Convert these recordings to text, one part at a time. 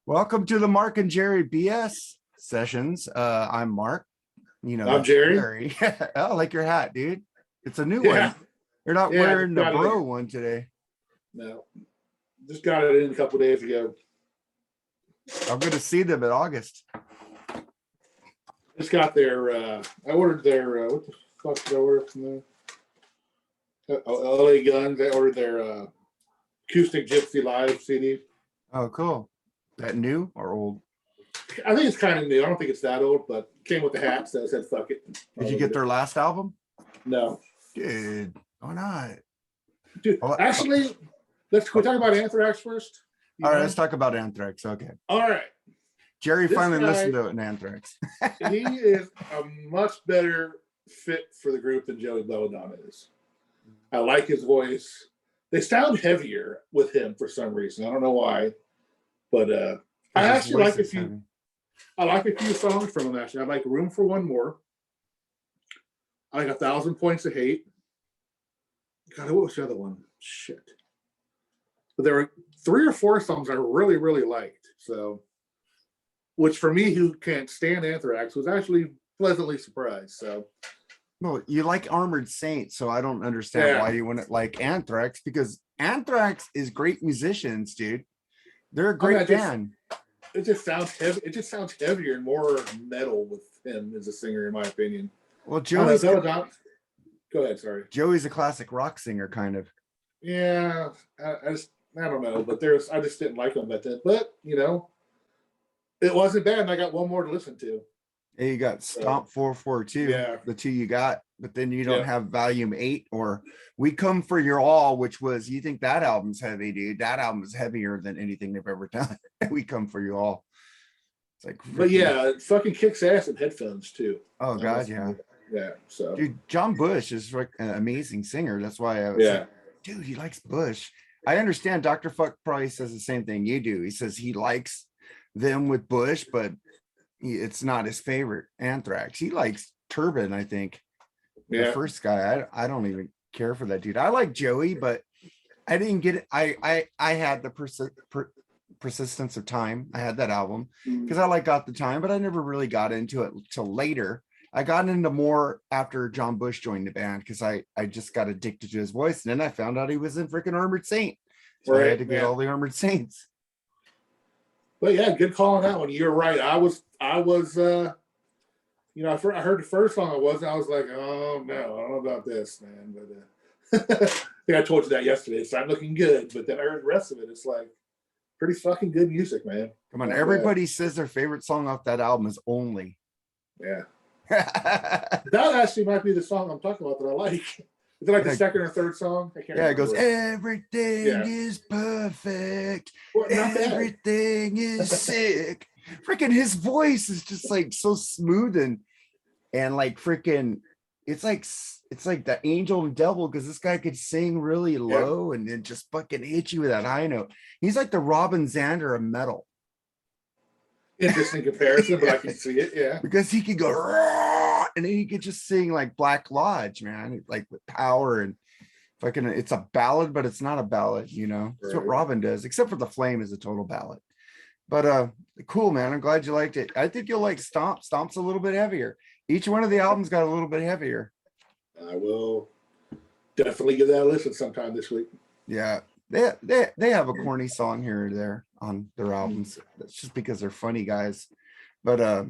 Welcome to the Mark and Jerry BS sessions. I'm Mark. You know, I'm Jerry. Jerry. I like your hat, dude. It's a new Yeah. one. You're not Yeah, wearing the got it. bro one today. No, just got it in a couple days ago. I'm going to see them in August. Just got their. I ordered their. What the fuck did I order from there? LA Guns. I ordered their acoustic Gypsy Live CD. Oh, cool. That new or old? I think it's kind of new. I don't think it's that old, but it came with the hat, so I said fuck it. Did you get their last album? No, Dude, why not? dude. Actually, can we talk about Anthrax first? All right, let's talk about Anthrax. Okay. All right. Jerry This finally guy- listened to it in Anthrax. He is a much better fit for the group than Joey Belladonna is. I like his voice. They sound heavier with him for some reason. I don't know why, but I His actually voice like a is few. heavy. I like a few songs from him. Actually, I like "Room for One More." I like "1,000 Points of Hate." God, what was the other one? Shit. But there were 3 or 4 songs I really, really liked. So, which for me, who can't stand Anthrax, was actually pleasantly surprised. So. Well, you like Armored Saint, so I don't understand why you wouldn't like Anthrax, because Anthrax is great musicians, dude. They're a great band. It just sounds heavy. It just sounds heavier and more metal with him as a singer, in my opinion. Well, Go ahead, sorry. Joey's a classic rock singer, kind of. Yeah, I don't know, but I just didn't like him at that. But it wasn't bad, and I got one more to listen to. Hey, you got Stomp 442, the 2 you got, but then you don't have Volume 8 or We Come For Your All, which was, you think that album's heavy, dude. That album is heavier than anything they've ever done. We Come For You All. It's like, but yeah, it fucking kicks ass in headphones too. Oh God, yeah. Yeah, so dude, John Bush is like an amazing singer. That's why I was like, dude, he likes Bush. I understand Dr. Fuck probably says the same thing you do. He says he likes them with Bush, but it's not his favorite Anthrax. He likes Turbin, I think. The first guy. I don't even care for that dude. I like Joey, but I didn't get it. I had the persistence of time. I had that album because I got the time, but I never really got into it till later. I got into more after John Bush joined the band because I just got addicted to his voice, and then I found out he was in freaking Armored Saint. So I had to get all the Armored Saints. But yeah, good call on that one. You're right. I was I heard the first song. I was like, oh no, I don't know about this, man. But I think I told you that yesterday. It's not looking good. But then I heard the rest of it. It's like pretty fucking good music, man. Come on, everybody says their favorite song off that album is Only. Yeah. That actually might be the song I'm talking about that I like. Is it like the second or third song? I can't remember. It goes, everything is perfect. Everything is sick. Freaking his voice is just like so smooth and like freaking it's like the angel and devil, because this guy could sing really low and then just fucking hit you with that high note. He's like the Robin Zander of metal. Interesting comparison, but I can see it, because he could go "Rah!" and then he could just sing like Black Lodge, man, like with power and fucking. It's a ballad, but it's not a ballad, That's what Robin does, except for The Flame is a total ballad. But cool, man. I'm glad you liked it. I think you'll like Stomp. Stomp's a little bit heavier. Each one of the albums got a little bit heavier. I will definitely give that a listen sometime this week. Yeah. They have a corny song here or there on their albums. That's just because they're funny guys. But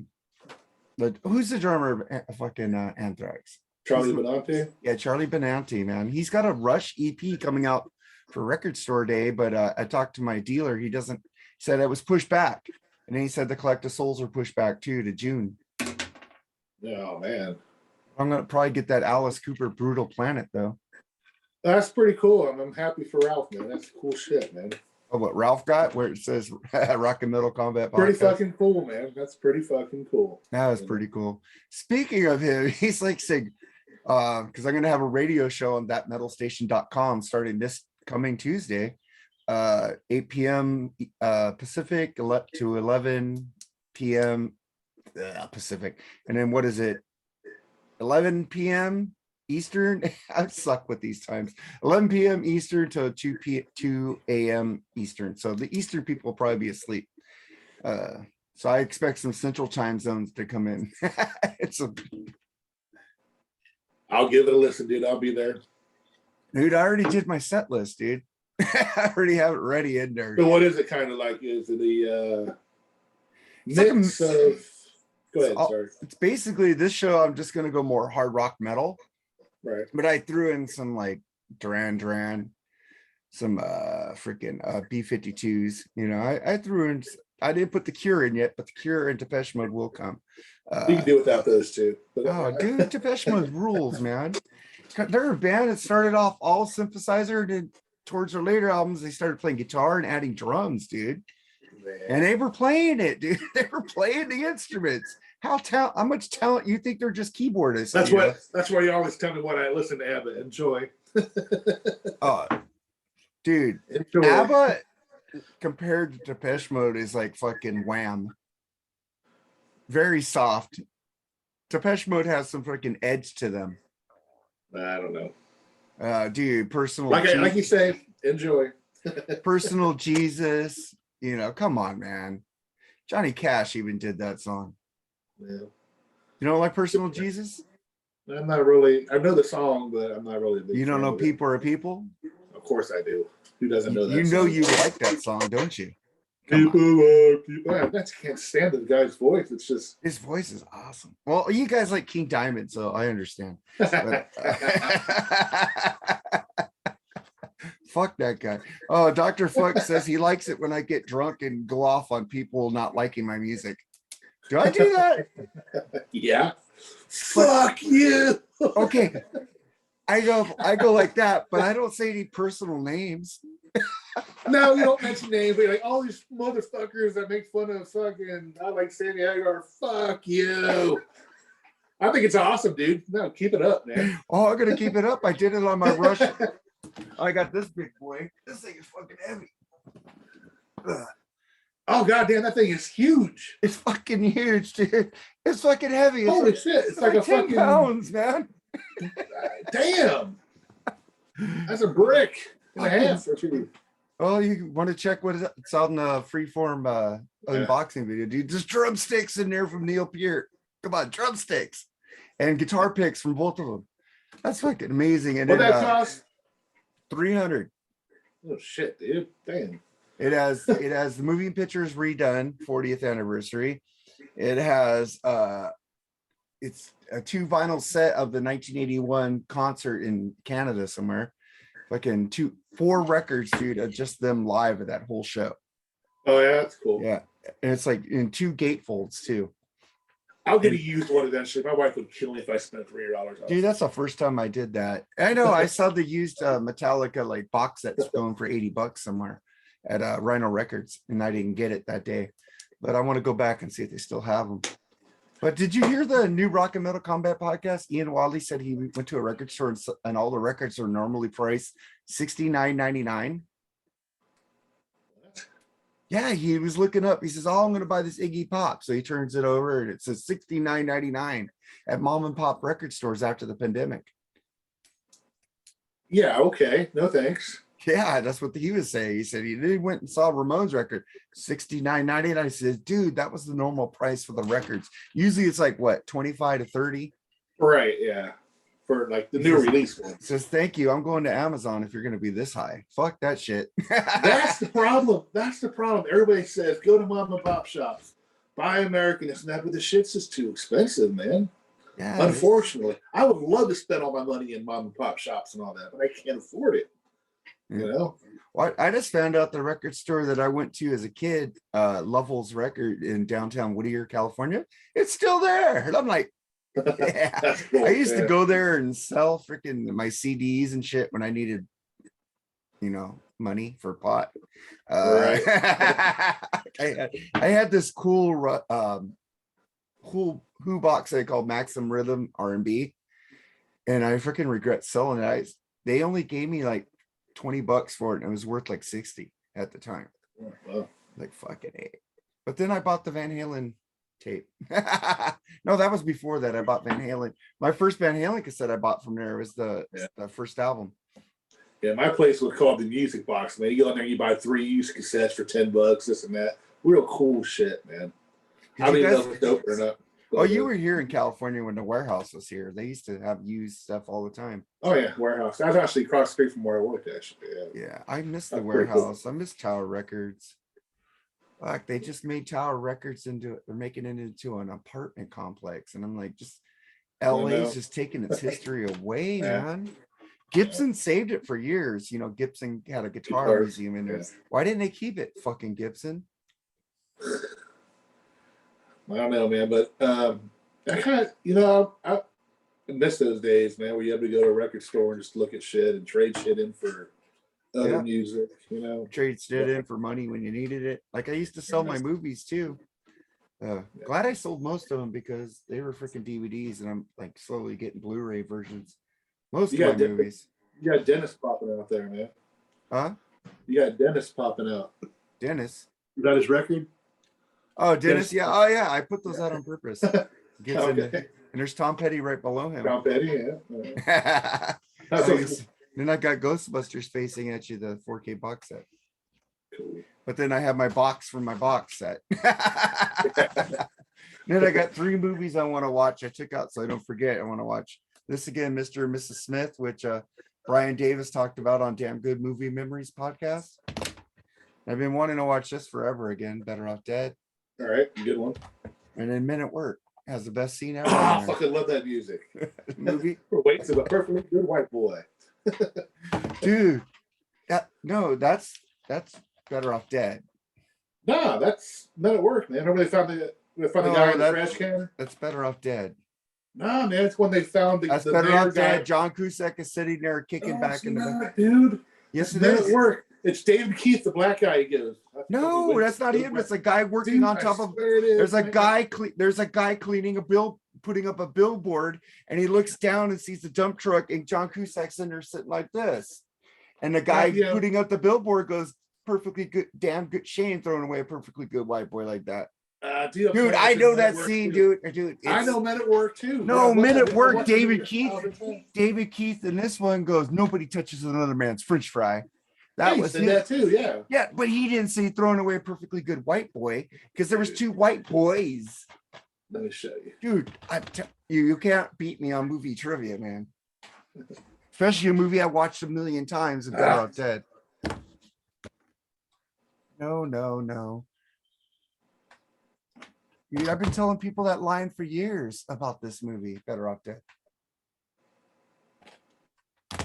who's the drummer of fucking Anthrax? Charlie Benante. Yeah, Charlie Benante, man. He's got a Rush EP coming out for Record Store Day, but I talked to my dealer. He said it was pushed back, and then he said the Collective Souls are pushed back too to June. Oh man, I'm gonna probably get that Alice Cooper Brutal Planet though. That's pretty cool. I'm happy for Ralph, man. That's cool shit, man. Oh, what Ralph got? Where it says Rock and Metal Combat Podcast. Pretty fucking cool, man. That's pretty fucking cool. That was pretty cool. Speaking of him, he's like saying, because I'm gonna have a radio show on thatmetalstation.com starting this coming Tuesday, 8 p.m. Pacific to 11 p.m. Pacific, and then what is it? 11 p.m. Eastern. I suck with these times. 11 p.m. Eastern to 2 a.m. Eastern. So the Eastern people will probably be asleep. So I expect some central time zones to come in. I'll give it a listen, dude. I'll be there. Dude, I already did my set list, dude. I already have it ready in there. So what is it kind of like? Is it the mix of... Go ahead, sorry. It's basically this show, I'm just going to go more hard rock metal. Right. But I threw in some like Duran, some freaking B-52s. You know, I threw in, I didn't put the Cure in yet, but the Cure and Depeche Mode will come. You can do without those two. Oh, dude, Depeche Mode rules, man. They're a band that started off all synthesizer, and then towards their later albums, they started playing guitar and adding drums, dude. Man. And they were playing it, dude. They were playing the instruments. How much talent you think they're just keyboardists? That's why you always tell me when I listen to ABBA. Enjoy. Dude, enjoy. ABBA compared to Depeche Mode is like fucking Wham. Very soft. Depeche Mode has some fucking edge to them. I don't know. Dude, personal. Like you say, enjoy. Personal Jesus. You know, come on, man. Johnny Cash even did that song. Yeah. You don't like Personal Jesus? I'm not really. I know the song, but I'm not really. You don't know People Are People? Of course I do. Who doesn't know that? You know you like that song, don't you? People are people. I can't stand the guy's voice. It's just his voice is awesome. Well, you guys like King Diamond, so I understand. But, fuck that guy. Oh, Dr. Fuck says he likes it when I get drunk and go off on people not liking my music. Do I do that? Yeah. Fuck you. Okay. I go like that, but I don't say any personal names. No, you don't mention names, but you're like, all these motherfuckers that make fun of fucking, I like Sammy Hagar, fuck you. I think it's awesome, dude. No, keep it up, man. Oh, I'm gonna keep it up. I did it on my Rush. I got this big boy. This thing is fucking heavy. Ugh. Oh goddamn, that thing is huge. It's fucking huge, dude. It's fucking heavy. Holy shit! It's like a 10 fucking pounds, man. Damn, that's a brick and a half. Well, you want to check what it's on the freeform unboxing video, dude. Just drumsticks in there from Neil Peart. Come on, drumsticks and guitar picks from both of them. That's fucking amazing. And what that cost? $300. Oh shit, dude! Damn. It has the moving pictures redone, 40th anniversary. It has it's a 2 vinyl set of the 1981 concert in Canada somewhere. Fucking 4 records, dude, of just them live at that whole show. Oh yeah, that's cool. Yeah, and it's like in 2 gatefolds too. I'll get a used one eventually. My wife would kill me if I spent $300. Dude, that's the first time I did that. I know. I saw the used Metallica like box sets going for $80 somewhere at Rhino Records, and I didn't get it that day. But I want to go back and see if they still have them. But did you hear the new Rock and Metal Combat podcast? Ian Wadley said he went to a record store and all the records are normally priced $69.99. Yeah, he was looking up. He says, "Oh, I'm going to buy this Iggy Pop." So he turns it over and it says $69.99 at mom and pop record stores after the pandemic. Yeah, okay. No thanks. Yeah, that's what he was saying. He said he went and saw Ramone's record, $69.99. I said, dude, that was the normal price for the records. Usually it's like what, 25 to 30? Right, yeah. For like the new release one. Says, thank you. I'm going to Amazon if you're going to be this high. Fuck that shit. That's the problem. That's the problem. Everybody says go to mom and pop shops, buy American. It's not, but the shit's just too expensive, man. Yeah. Unfortunately, I would love to spend all my money in mom and pop shops and all that, but I can't afford it. You know, well, I just found out the record store that I went to as a kid, Lovell's Record in downtown Whittier, California. It's still there. And I'm like, yeah. Cool, I used to go there and sell freaking my CDs and shit when I needed, you know, money for pot. Right. I had this cool Who box they called Maxim Rhythm R&B, and I freaking regret selling it. They only gave me like $20 for it, and it was worth like 60 at the time. Wow. Like fucking A. But then I bought the Van Halen tape. No, that was before that. I bought Van Halen. My first Van Halen cassette I bought from there was the first album. Yeah, my place was called the Music Box. Man, you go in there, you buy 3 used cassettes for $10, this and that. real cool shit, man. I don't even know if it's dope or not. Oh, you were here in California when the warehouse was here. They used to have used stuff all the time. Oh yeah, warehouse. I was actually across the street from where I worked. Actually, yeah. I miss the warehouse. Cool. I miss Tower Records. Like they just made Tower Records they're making it into an apartment complex, and I'm like, just LA's just taking its history away, man. Gibson saved it for years. You know, Gibson had a guitar museum in there. Why didn't they keep it? Fucking Gibson. I don't know, man, but I kind of, you know, I miss those days, man, where you had to go to a record store and just look at shit and trade shit in for other music, you know. Trade shit in for money when you needed it. Like I used to sell my movies too. Glad I sold most of them because they were freaking DVDs, and I'm like slowly getting Blu-ray versions. Most of my movies. You got Dennis popping out there, man. Huh? You got Dennis popping out. Dennis? Is that his record? Oh, Dennis, yeah. Oh, yeah. I put those out on purpose. And there's Tom Petty right below him. Tom Petty, yeah. Then I got Ghostbusters facing at you, the 4K box set. Cool. But then I have my box from my box set. Then I got 3 movies I want to watch. I took out so I don't forget. I want to watch this again, Mr. and Mrs. Smith, which Brian Davis talked about on Damn Good Movie Memories podcast. I've been wanting to watch this forever again. Better Off Dead. All right, good one. And then Men at Work has the best scene ever. I fucking love that music. Movie. We're waiting for the perfectly good white boy. Dude, that's Better Off Dead. No, that's Men at Work, man. Remember they found the guy in the trash can? That's Better Off Dead. No, man, it's when they found that's the Better Off Dead. John Cusack is sitting there kicking back in the back. Dude. Yes, it Men is. at Work. It's David Keith, the black guy. He goes. No, that's not him. It's a guy working on top of. There's a guy cleaning a bill, putting up a billboard, and he looks down and sees the dump truck, and John Cusack's in there sitting like this, and the guy putting up the billboard goes, "Perfectly good, damn good shame throwing away a perfectly good white boy like that." Dude, I know that scene, dude. I know Men at Work too. No, Men at Work. David Keith, in this one goes, "Nobody touches another man's French fry." That was that too, yeah. Yeah, but he didn't say throwing away a perfectly good white boy because there was 2 white boys. Let me show you, dude. You can't beat me on movie trivia, man. Especially a movie I watched a million times. And Better Off Dead. No. Dude, I've been telling people that line for years about this movie, Better Off Dead.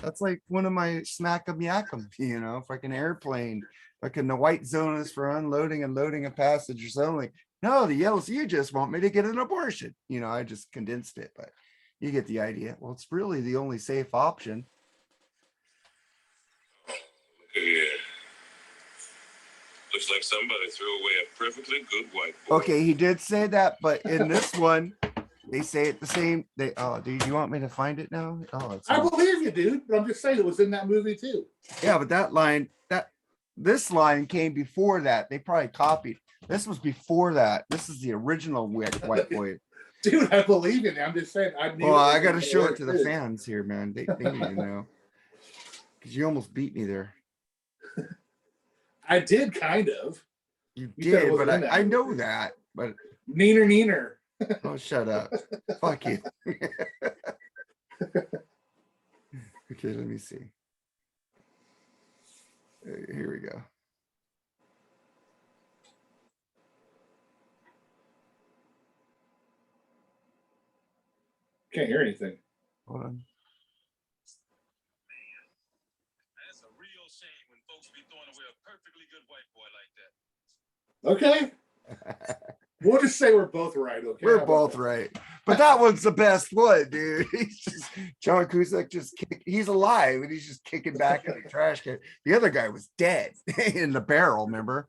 That's like one of my smack 'em yak 'em, you know, fucking Airplane. Fucking the white zone is for unloading and loading of passengers only. No, the yellows, you just want me to get an abortion. You know, I just condensed it, but you get the idea. Well, it's really the only safe option. Yeah. Looks like somebody threw away a perfectly good white boy. Okay, he did say that, but in this one, they say it the same. Dude, you want me to find it now? I believe you, dude. But I'm just saying it was in that movie too. Yeah, but this line came before that. They probably copied. This was before that. This is the original white boy. Dude, I believe in it. I'm just saying. I got to show it to the fans here, man. They need to know. Because you almost beat me there. I did kind of. You did, but I know that. But Neener. Oh, shut up. Fuck you. Okay, let me see. Here we go. Can't hear anything. Hold on. That's a real shame when folks be throwing away a perfectly good white boy like that. Okay. We'll just say we're both right, okay? We're both right. But that one's the best one, dude. He's just John Cusack he's alive and he's just kicking back in the trash can. The other guy was dead in the barrel, remember?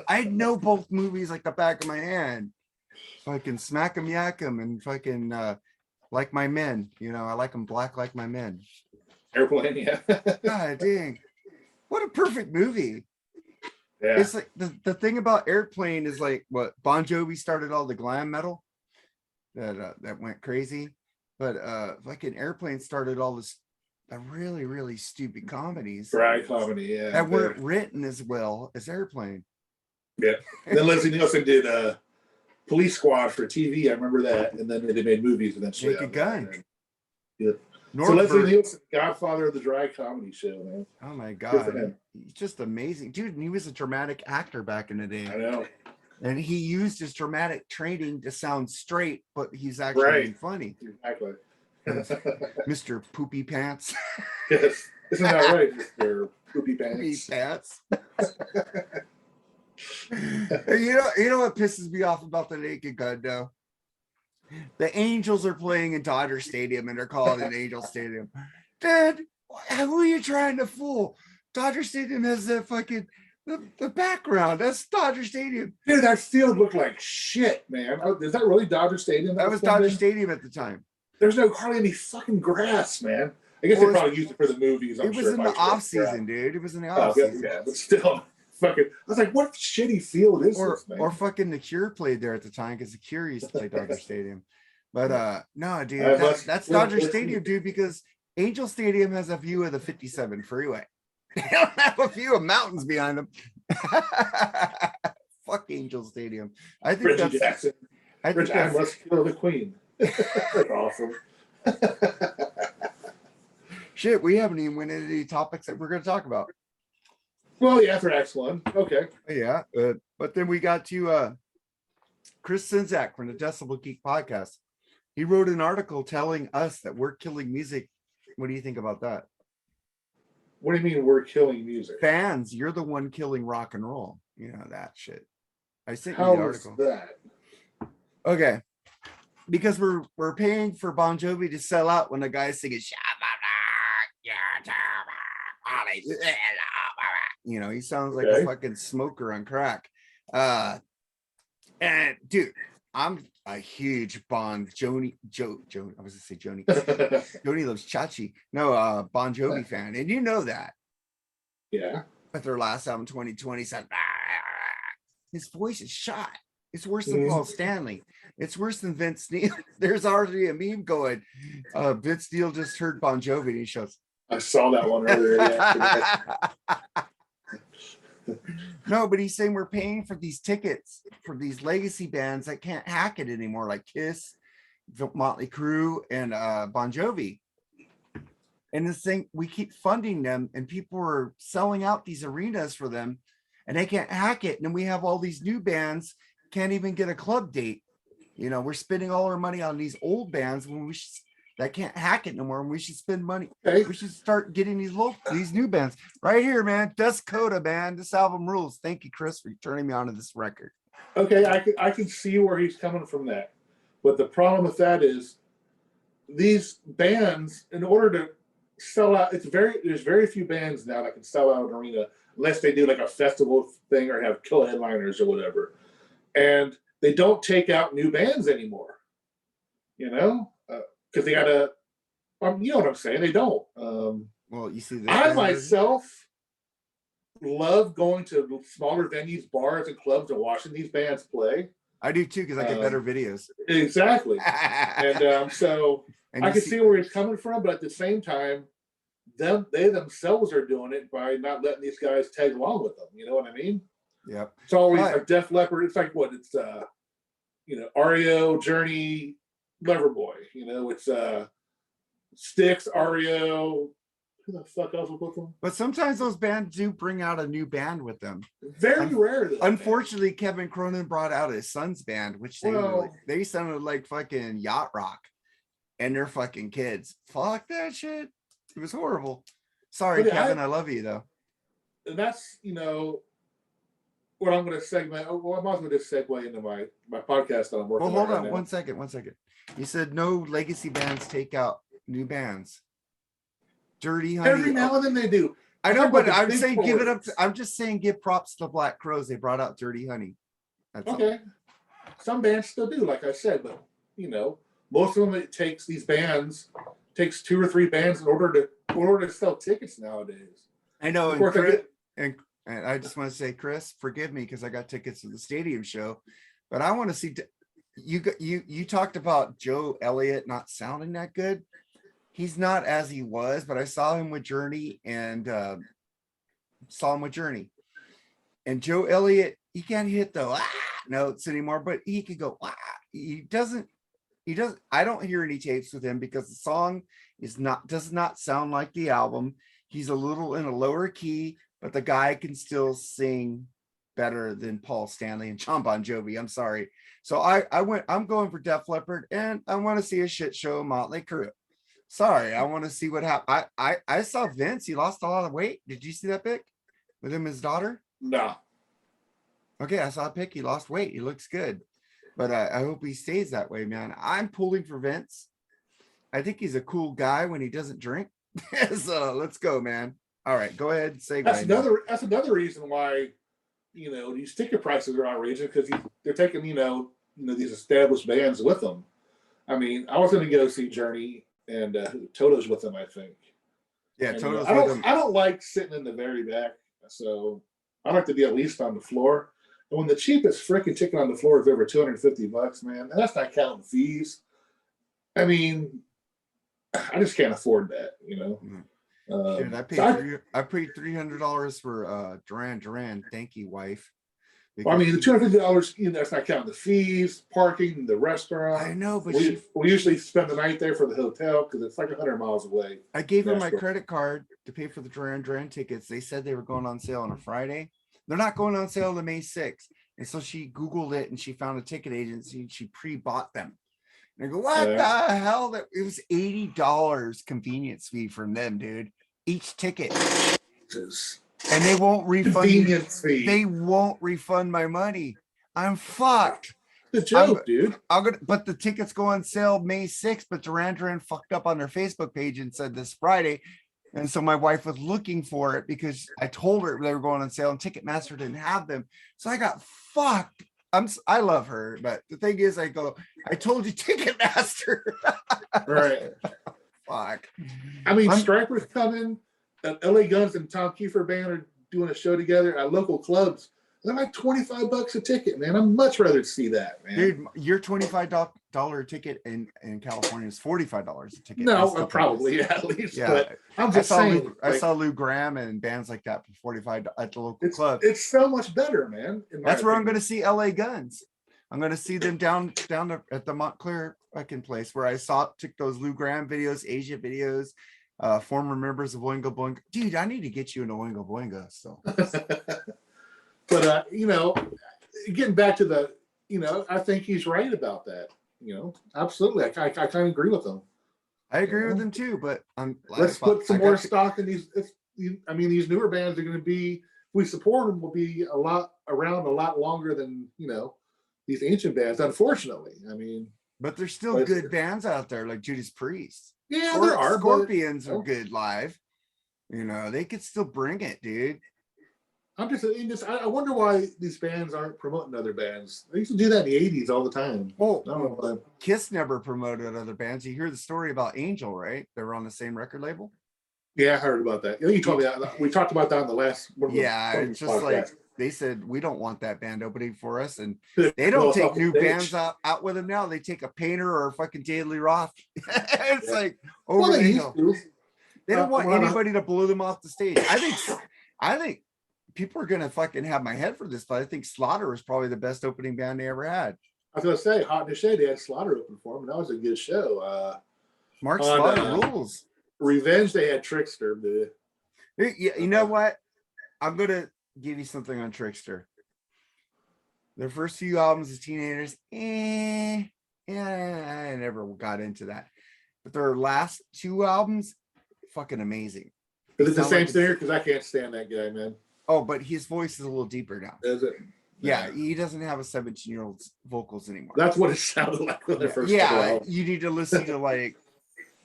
I know both movies like the back of my hand. Fucking Smack 'em Yak 'em and fucking Like My Men. You know, I like them black like my men. Airplane, yeah. God dang. What a perfect movie. Yeah. It's like the thing about Airplane is like what Bon Jovi started all the glam metal that went crazy, but fucking Airplane started all this really, really stupid comedies. Right, comedy, yeah. That weren't written as well as Airplane. Yeah. And then Leslie Nielsen did Police Squad for TV. I remember that. And then they made movies eventually. Naked Gun. Yeah. So Leslie Nielsen, godfather of the dry comedy show, man. Oh my God. He's just amazing. Dude, and he was a dramatic actor back in the day. I know. And he used his dramatic training to sound straight, but he's actually being funny. Exactly. Mr. Poopy Pants. Yes. Isn't that right, Mr. Poopy Pants? Poopy Pants. You know what pisses me off about the Naked Gun though? The Angels are playing in Dodger Stadium and they're calling it Angel Stadium. Dad, who are you trying to fool? Dodger Stadium has the fucking the background. That's Dodger Stadium. Dude, that field looked like shit, man. Is that really Dodger Stadium? That was Dodger Stadium at the time. There's hardly any fucking grass, man. I guess they probably used it for the movies. It was in the off season, dude. It was in the off season. Yeah, but still, fucking. I was like, what shitty field is this, man? Or fucking The Cure played there at the time because The Cure used to play Dodger Stadium. But no, dude, that's Dodger Stadium, dude, because Angel Stadium has a view of the 57 freeway. They don't have a view of mountains behind them. Fuck Angel Stadium. I think Reggie Jackson. Let's kill the Queen. That's awesome. Shit, we haven't even went into any topics that we're going to talk about. Well, the Anthrax one. Okay. Yeah, but then we got to Chris Czynszak from the Decibel Geek podcast. He wrote an article telling us that we're killing music. What do you think about that? What do you mean we're killing music? Fans, you're the one killing rock and roll. You know that shit. I sent you How the article. Is that? Okay. Because we're paying for Bon Jovi to sell out when the guy's singing you know, he sounds like a fucking smoker on crack. And dude, I'm a huge Bon Jovi. I was gonna say Joni. Joni loves Chachi. No, Bon Jovi fan, and you know that. Yeah. But their last album, 2020, said his voice is shot. It's worse than Paul Stanley. It's worse than Vince Neil. There's already a meme going. Vince Neil just heard Bon Jovi and he shows. I saw that one earlier. Yeah. No, but he's saying we're paying for these tickets for these legacy bands that can't hack it anymore, like Kiss, Motley Crue, and Bon Jovi. And this thing, we keep funding them, and people are selling out these arenas for them, and they can't hack it. And then we have all these new bands can't even get a club date. You know, we're spending all our money on these old bands when we that can't hack it no more, and we should spend money. Okay. We should start getting these new bands right here, man. Dust Coda, man. This album rules. Thank you, Chris, for turning me on to this record. Okay, I can see where he's coming from that, but the problem with that is these bands, in order to sell out, there's very few bands now that can sell out an arena unless they do like a festival thing or have killer headliners or whatever, and they don't take out new bands anymore. You know. Because they gotta, you know what I'm saying? They don't. Well, you see, I myself love going to smaller venues, bars, and clubs and watching these bands play. I do too, because I get better videos. Exactly. And so I can see where he's coming from, but at the same time, they themselves are doing it by not letting these guys tag along with them. You know what I mean? Yep. It's always like Def Leppard. It's like what? It's REO, Journey, Loverboy, you know, it's Styx, REO. Who the fuck else was with them? But sometimes those bands do bring out a new band with them. Very rare. Unfortunately, Kevin Cronin brought out his son's band, which they sounded like fucking yacht rock, and they're fucking kids. Fuck that shit. It was horrible. Sorry, Kevin. I love you though. And that's what I'm going to segment. Well, I'm also going to segue into my podcast that I'm working on. Well, hold on one second. You said no legacy bands take out new bands. Dirty Honey. Every now and then they do. I know, but I'm saying give it up. I'm just saying give props to the Black Crowes. They brought out Dirty Honey. That's okay. Some bands still do, like I said, but most of them it takes 2 or 3 bands in order to sell tickets nowadays. I know, and I just want to say, Chris, forgive me because I got tickets to the stadium show, but I want to see. You talked about Joe Elliott not sounding that good. He's not as he was, but I saw him with Journey and Joe Elliott he can't hit the notes anymore, but he could go. He doesn't. I don't hear any tapes with him because the song does not sound like the album. He's a little in a lower key, but the guy can still sing better than Paul Stanley and John Bon Jovi. I'm sorry. So I'm going for Def Leppard, and I want to see a shit show of Motley Crue. Sorry, I want to see what happened. I saw Vince. He lost a lot of weight. Did you see that pic with him and his daughter? No. Okay, I saw a pic. He lost weight. He looks good. But I hope he stays that way, man. I'm pulling for Vince. I think he's a cool guy when he doesn't drink. So let's go, man. All right, go ahead. That's another reason why, these ticket prices are outrageous, because they're taking, these established bands with them. I mean, I was going to go see Journey, and Toto's with them, I think. Yeah, and, Toto's with them. I don't like sitting in the very back, so I like to be at least on the floor. And when the cheapest freaking ticket on the floor is over $250, man, and that's not counting fees. I mean, I just can't afford that, Dude, I paid $300 for Duran. Thank you, wife. Well, I mean, the $250, that's not counting the fees, parking, the restaurant. I know, but we usually spend the night there for the hotel because it's like 100 miles away. I gave her my credit card to pay for the Duran tickets. They said they were going on sale on a Friday. They're not going on sale on May 6th. And so she Googled it and she found a ticket agency and she pre-bought them. And I go, what the hell? It was $80 convenience fee from them, dude. Each ticket. And they won't refund me. They won't refund my money. I'm fucked. The joke, dude. But the tickets go on sale May 6th, but Duran fucked up on their Facebook page and said this Friday. And so my wife was looking for it because I told her they were going on sale and Ticketmaster didn't have them. So I got fucked. I love her, but the thing is, I told you Ticketmaster. Right. Fuck. I mean, Striper's coming. LA Guns and Tom Kiefer Band are doing a show together at local clubs. They're like $25 a ticket, man. I'd much rather see that, man. Dude, your $25 ticket in California is $45 a ticket. No, probably at least. Yeah, but I'm just saying. I saw Lou Gramm and bands like that for $45 at the local club. It's so much better, man. That's where I'm going to see LA Guns. I'm going to see them down at the Montclair fucking place where I took those Lou Gramm videos, Asia videos, former members of Oingo Boingo. Dude, I need to get you into Oingo Boingo still. But, getting back to the, I think he's right about that. Absolutely. I kind of agree with him. I agree with him too, but let's put some more stock in these. These newer bands are going to be, if we support them, will be around a lot longer than, these ancient bands, unfortunately. But there's still good bands out there like Judas Priest. Yeah, there are. Scorpions are good live. They could still bring it, dude. I wonder why these bands aren't promoting other bands. They used to do that in the 80s all the time. Oh, Kiss never promoted other bands. You hear the story about Angel, right? They were on the same record label. Yeah, I heard about that. You told me that. We talked about that in the last one. Yeah, it's just like they said, we don't want that band opening for us. And they don't take new bands out with them now. They take a Painter or a fucking Daily Roth. It's like over the hill. They don't want anybody to blow them off the stage. I think people are gonna fucking have my head for this, but I think Slaughter was probably the best opening band they ever had. I was gonna say, Hot in the Shade, they had Slaughter open for them, and that was a good show. Mark Slaughter rules. Revenge, they had Trickster, dude. You know what? I'm gonna give you something on Trickster. Their first few albums as teenagers, I never got into that. But their last two albums, fucking amazing. Is it the same singer? Because I can't stand that guy, man. Oh, but his voice is a little deeper now. Is it? Yeah, he doesn't have a 17-year-old's vocals anymore. That's what it sounded like when they first. Yeah, you need to listen to like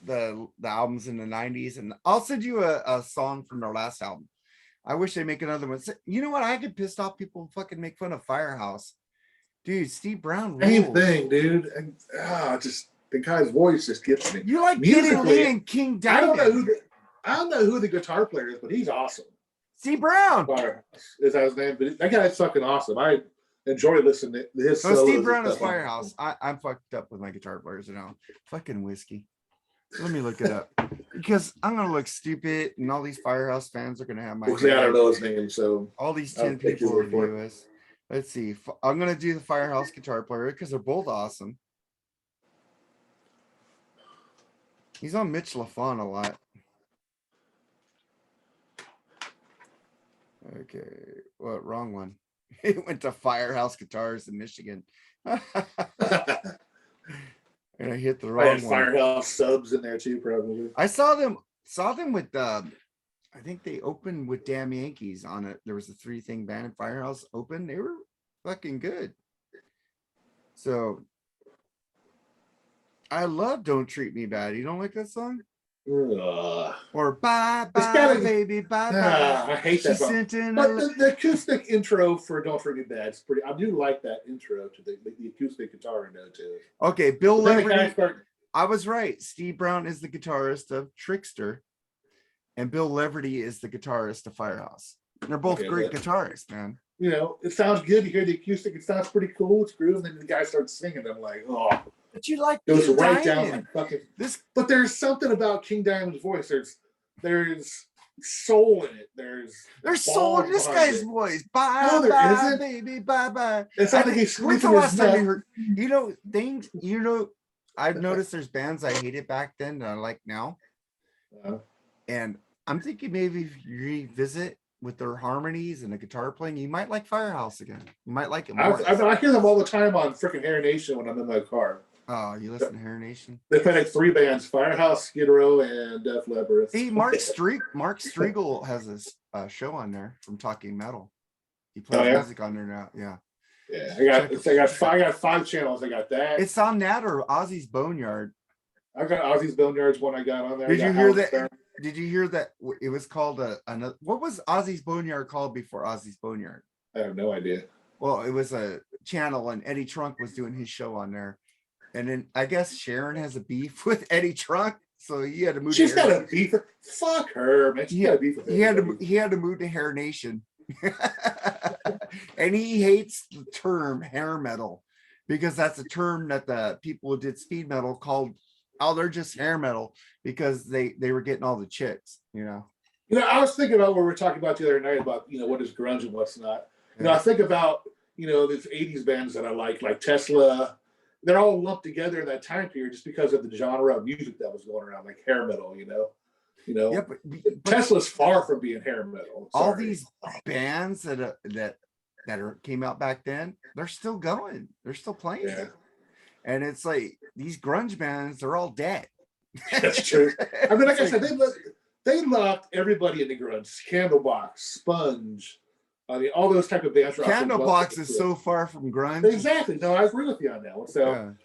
the albums in the 90s, and I'll send you a song from their last album. I wish they make another one. You know what? I get pissed off people fucking make fun of Firehouse. Dude, Steve Brown rules. Same thing, dude. And, just the guy's voice just gets me. You like Geddy Lee and King Diamond. I don't know who the guitar player is, but he's awesome. Steve Brown is that his name? But that guy's fucking awesome. I enjoy listening to his. So Steve Brown is Firehouse. I'm fucked up with my guitar players now. Fucking whiskey. Let me look it up because I'm gonna look stupid, and all these Firehouse fans are gonna have my. I don't know his name, so all these 10 people review us. Let's see. I'm gonna do the Firehouse guitar player because they're both awesome. He's on Mitch LaFon a lot. Okay, well, wrong one. He went to Firehouse Guitars in Michigan. And I hit the I wrong had one. Firehouse subs in there too, probably. I saw them with I think they opened with Damn Yankees on it. There was a 3-thing band in Firehouse open. They were fucking good. So I love Don't Treat Me Bad. You don't like that song? Or bye bye baby bye bye. I hate that song. But the acoustic intro for Don't Treat Me Bad is pretty. I do like that intro to the acoustic guitar in there too. Okay, Bill Leverty. I was right. Steve Brown is the guitarist of Trickster, and Bill Leverty is the guitarist of Firehouse. They're both great guitarists, man. You know, it sounds good. You hear the acoustic, it sounds pretty cool. It's groovy, and then the guy starts singing. I'm like, oh. But you like goes King right Diamond. down like fucking This. But there's something about King Diamond's voice. There's soul in it. There's soul in this guy's voice. Bye no, there bye isn't. baby bye bye. It's not like he's when's the sleeping last his time nut. you heard? You know things. You know, I've noticed there's bands I hated back then that I like now, and I'm thinking maybe if you revisit with their harmonies and the guitar playing, you might like Firehouse again. You might like it more. I hear them all the time on freaking Hair Nation when I'm in my car. Oh, you listen to Hair Nation? They play like 3 bands: Firehouse, Skid Row, and Def Leppard. Hey, Mark Striegel has a show on there from Talking Metal. He plays music on there now. Yeah. Yeah, I got 5 channels. I got that. It's on that or Ozzy's Boneyard. I got Ozzy's Boneyard's one I got on there. Did you hear that? Did you hear that? It was called another. What was Ozzy's Boneyard called before Ozzy's Boneyard? I have no idea. Well, it was a channel, and Eddie Trunk was doing his show on there. And then I guess Sharon has a beef with Eddie Trunk, so he had to move. She's got a beef. Fuck her, man. She got a beef with he had to move to Hair Nation, and he hates the term hair metal because that's a term that the people who did speed metal called. Oh, they're just hair metal because they were getting all the chicks, you know. You know, I was thinking about what we were talking about the other night about, you know, what is grunge and what's not. You know, I think about, you know, these 80s bands that I like Tesla. They're all lumped together in that time period just because of the genre of music that was going around, like hair metal, you know. Yeah, but Tesla's far from being hair metal. All these bands that came out back then, they're still going. They're still playing. Yeah. And it's like these grunge bands, they're all dead. That's true. I mean, like I said, they locked everybody into grunge. Candlebox, Sponge. I mean, all those type of bands. Candlebox is so far from grunge. Exactly. No, I agree with you on that one. So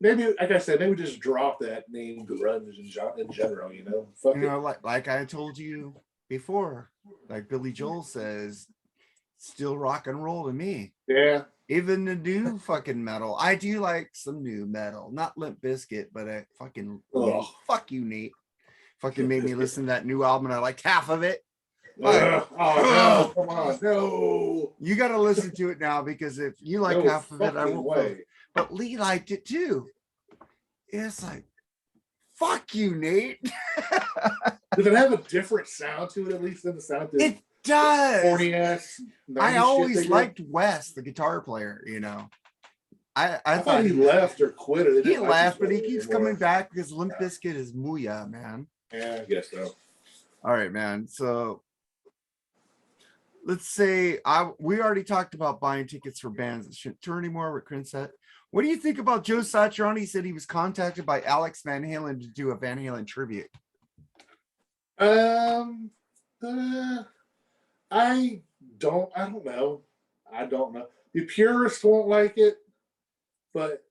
maybe, like I said, maybe just drop that name grunge in general. You know, like I told you before, like Billy Joel says, still rock and roll to me. Yeah. Even the new fucking metal. I do like some new metal, not Limp Bizkit, but I fucking fuck you, Nate. Fucking made me listen to that new album and I liked half of it. Oh no, come on, no. You got to listen to it now because if you like half of it, I won't. But Lee liked it too. It's like, fuck you, Nate. Does it have a different sound to it, at least than the sound? It does. Corny ass. I always liked Wes, the guitar player, you know. I thought he left or quit. He left, but he keeps coming back because Limp Bizkit is Muya, man. Yeah, I guess so. All right, man. So let's say we already talked about buying tickets for bands. It shouldn't turn anymore with Chris said. What do you think about Joe Satriani? He said he was contacted by Alex Van Halen to do a Van Halen tribute. I don't know. I don't know. The purists won't like it, but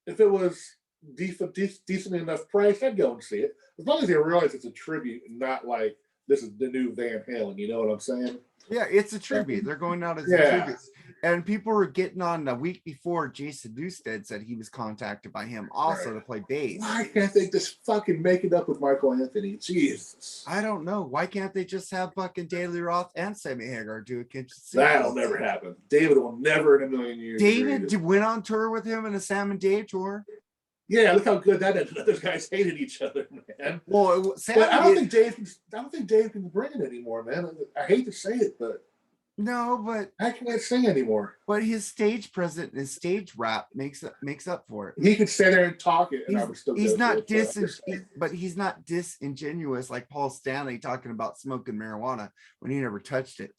if it was decent enough price, I'd go and see it. As long as they realize it's a tribute and not like this is the new Van Halen. You know what I'm saying? Yeah, it's a tribute. They're going out as a tribute. And people were getting on the week before. Jason Newsted said he was contacted by him also to play bass. Why can't they just fucking make it up with Michael Anthony? Jesus. I don't know. Why can't they just have fucking David Roth and Sammy Hagar do a kitchen scene? That'll never happen. David will never in a million years. David went on tour with him in a Sam and Dave tour. Yeah, look how good that ended. Those guys hated each other, man. Well, I don't think Dave can bring it anymore, man. I hate to say it, but No, but I can't sing anymore. his stage presence, his stage rap makes up for it. He could stay there and talk it, and I would still He's go not to it. but he's not disingenuous like Paul Stanley talking about smoking marijuana when he never touched it.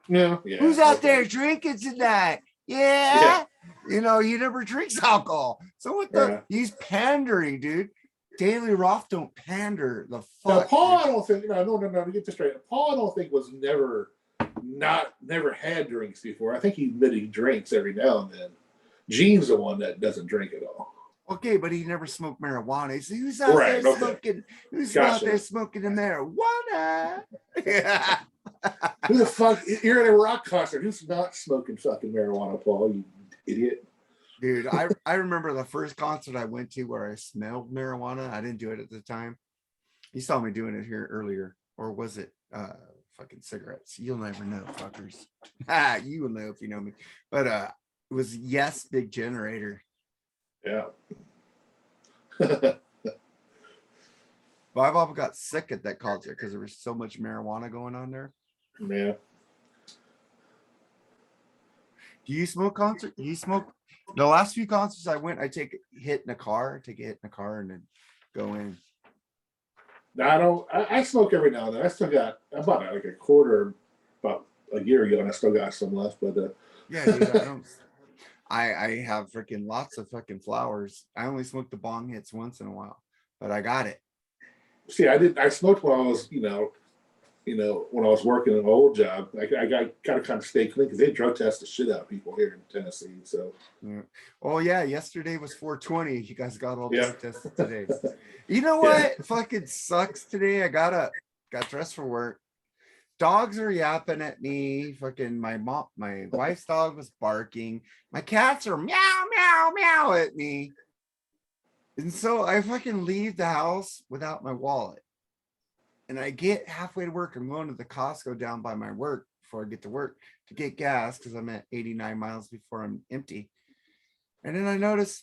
Yeah. Who's out there drinking tonight? Yeah. You know, he never drinks alcohol. So what the he's pandering, dude. Daily Roth don't pander the fuck. Now, Paul, I don't think no, get this straight. Paul, I don't think was never had drinks before. I think he admitted he drinks every now and then. Gene's the one that doesn't drink at all. Okay, but he never smoked marijuana. So who's out there smoking? Who's out there smoking the marijuana? Yeah. Who the fuck? You're at a rock concert. Who's not smoking fucking marijuana, Paul? You idiot. Dude, I remember the first concert I went to where I smelled marijuana. I didn't do it at the time. You saw me doing it here earlier. Or was it fucking cigarettes? You'll never know, fuckers. You will know if you know me. But it was Yes Big Generator. Yeah. My mom got sick at that concert because there was so much marijuana going on there. Yeah. Do you smoke concert? Do you smoke? The last few concerts I went, I take a hit in a car, and then go in. No, I don't. I smoke every now and then. I still got about like a quarter, about a year ago, and I still got some left. But yeah, dude, I have freaking lots of fucking flowers. I only smoke the bong hits once in a while, but I got it. See, I smoked when I was, when I was working an old job. I got kind of stay clean because they drug test the shit out of people here in Tennessee. So, oh yeah, yesterday was 420. You guys got all this tested today. You know what? Fucking sucks today. I got dressed for work. Dogs are yapping at me. Fucking my wife's dog was barking. My cats are meow meow meow at me. And so I fucking leave the house without my wallet. And I get halfway to work. I'm going to the Costco down by my work before I get to work to get gas because I'm at 89 miles before I'm empty. And then I notice,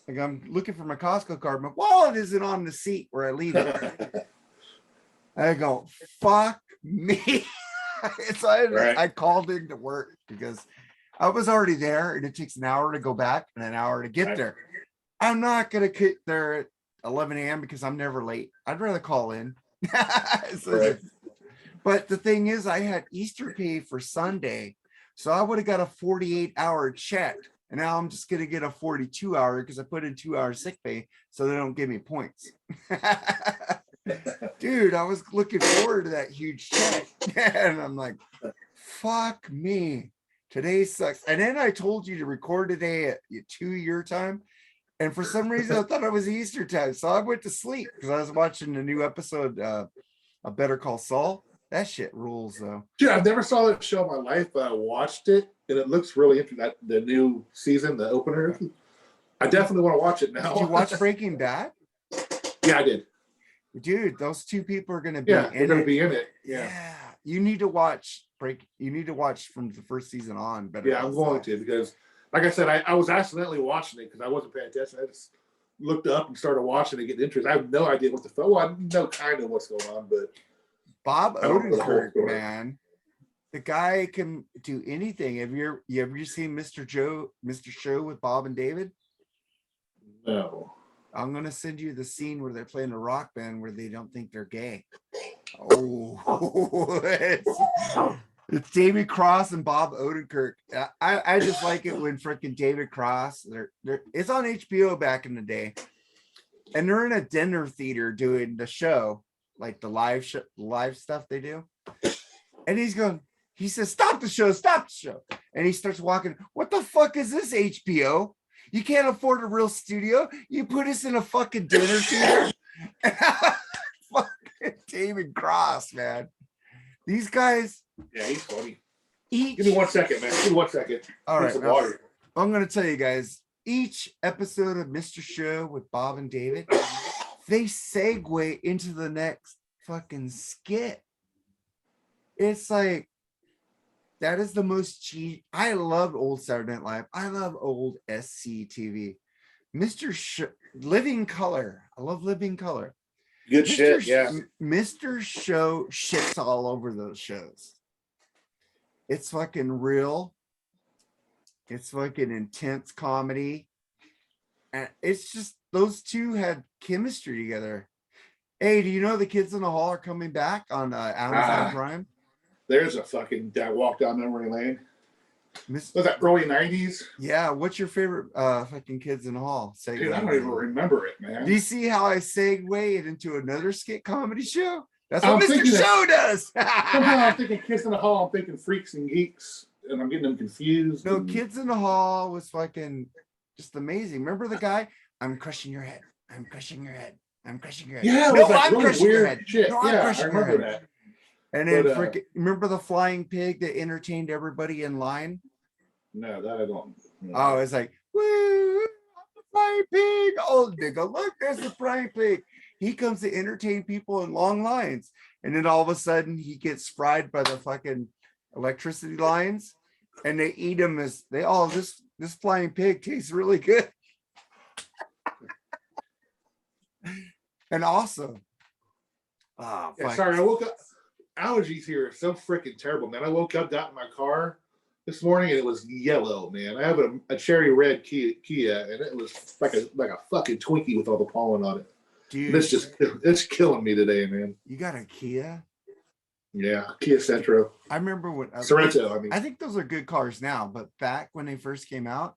like, I'm looking for my Costco card. My wallet isn't on the seat where I leave it. I go, fuck me. So I called into work because I was already there and it takes an hour to go back and an hour to get there. I'm not going to get there at 11 a.m. because I'm never late. I'd rather call in. But the thing is, I had Easter pay for Sunday. So I would have got a 48-hour check. And now I'm just going to get a 42-hour because I put in 2 hours sick pay so they don't give me points. Dude, I was looking forward to that huge check. And I'm like, fuck me. Today sucks. And then I told you to record today at 2 your time. And for some reason, I thought it was Easter time. So I went to sleep because I was watching the new episode of Better Call Saul. That shit rules, though. Dude, I've never saw that show in my life, but I watched it, and it looks really interesting. The new season, the opener. I definitely want to watch it now. Did you watch Breaking Bad? Yeah, I did. Dude, those two people are going to be they're going to be in it. Yeah. You need to watch You need to watch from the first season on. I'm going to because, like I said, I was accidentally watching it because I wasn't paying attention. I just looked up and started watching it, getting interest. I have no idea what the fuck. Well, I know kind of what's going on, but Bob Odenkirk, man, the guy can do anything. Have you ever seen Mr. Show with Bob and David? No. I'm gonna send you the scene where they're playing a rock band where they don't think they're gay. Oh, it's David Cross and Bob Odenkirk. I just like it when freaking David Cross. It's on HBO back in the day, and they're in a dinner theater doing the show, like the live stuff they do. And he says, "Stop the show!" And he starts walking. What the fuck is this, HBO? You can't afford a real studio. You put us in a fucking dinner theater. Fucking David Cross, man. These guys. Yeah, he's funny. Give me 1 second, man. Give me 1 second. All right. Water. I'm going to tell you guys, each episode of Mr. Show with Bob and David, they segue into the next fucking skit. It's like, that is the most cheap. I love old Saturday Night Live. I love old SCTV. Living Color. I love Living Color. Good shit, yeah. Mr. Show shits all over those shows. It's fucking real. It's fucking intense comedy. And it's just those two had chemistry together. Hey, do you know the Kids in the Hall are coming back on Amazon Prime? There's a fucking walk down memory lane. Was that early 90s? Yeah. What's your favorite fucking Kids in the Hall? Dude, I don't even remember it, man. Do you see how I segued into another skit comedy show? That's what Mr. Show does. Somehow I'm thinking Kids in the Hall, I'm thinking Freaks and Geeks, and I'm getting them confused. No, Kids in the Hall was fucking just amazing. Remember the guy? I'm crushing your head. I'm crushing your head. I'm crushing your head. Yeah, no, like I'm really crushing your weird head. shit. No, I'm yeah, crushing I remember your head. that. And then But, remember the flying pig that entertained everybody in line? No, that I don't. Oh, it's like, woo, I'm the flying pig. Oh, nigga, look, there's the flying pig. He comes to entertain people in long lines. And then all of a sudden he gets fried by the fucking electricity lines. And they eat him as this flying pig tastes really good. And also, sorry, I woke up. Allergies here are so freaking terrible, man. I woke up, got in my car this morning, and it was yellow, man. I have a cherry red Kia, and it was like a fucking Twinkie with all the pollen on it. Dude, it's killing me today, man. You got a Kia? Yeah, Kia Centro. I remember when Sorrento. I mean, I think those are good cars now, but back when they first came out,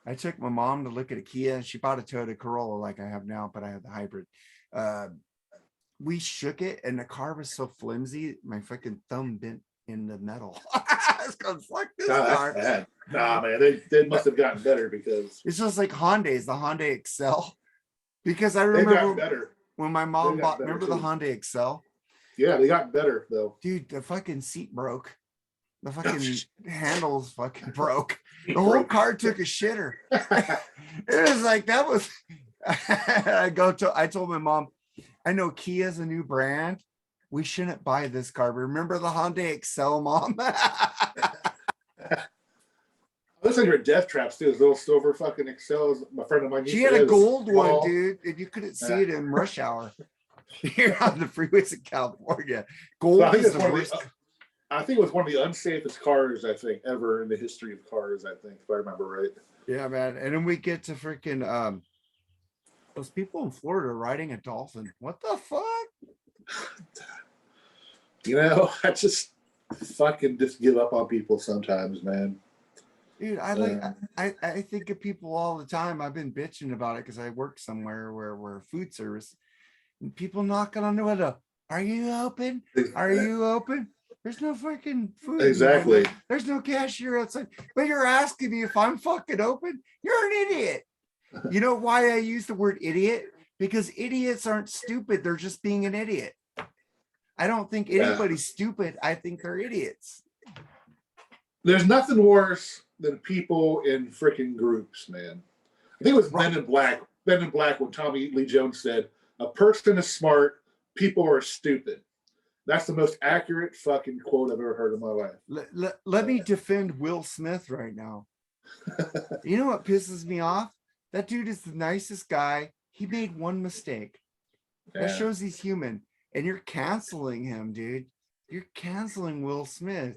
I took my mom to look at a Kia. She bought a Toyota Corolla like I have now, but I had the hybrid. We shook it, and the car was so flimsy, my fucking thumb bent in the metal. It's gonna fuck this car. That's bad. Nah, man, they must have gotten better because it's just like Hyundai's, the Hyundai Excel. Because I they got remember better when my mom bought. better Remember too. the Hyundai Excel? Yeah, they got better though. Dude, the fucking seat broke. The fucking handles fucking broke. The whole car took a shitter. It was like that was. I told my mom, I know Kia's a new brand. We shouldn't buy this car. Remember the Hyundai Excel, Mom? Looks like her death traps too. Those little silver fucking Excels. My friend of mine. She had a gold one, dude, and you couldn't see it in rush hour. Here on the freeways in California. Gold is the worst. I think it was one of the unsafest cars I think ever in the history of cars. I think, if I remember right. Yeah, man. And then we get to freaking those people in Florida riding a dolphin. What the fuck? You know, I just fucking just give up on people sometimes, man. Dude, I think of people all the time. I've been bitching about it because I work somewhere where we're food service, and people knocking on the window. Are you open? Are you open? There's no fucking food. Exactly. There's no cashier outside. But you're asking me if I'm fucking open? You're an idiot. You know why I use the word idiot? Because idiots aren't stupid. They're just being an idiot. I don't think anybody's stupid. I think they're idiots. There's nothing worse than people in freaking groups, man. I think it was Men in Black. Men in Black when Tommy Lee Jones said, "A person is smart, people are stupid." That's the most accurate fucking quote I've ever heard in my life. Let me defend Will Smith right now. You know what pisses me off? That dude is the nicest guy. He made one mistake. That shows he's human. And you're canceling him, dude. You're canceling Will Smith.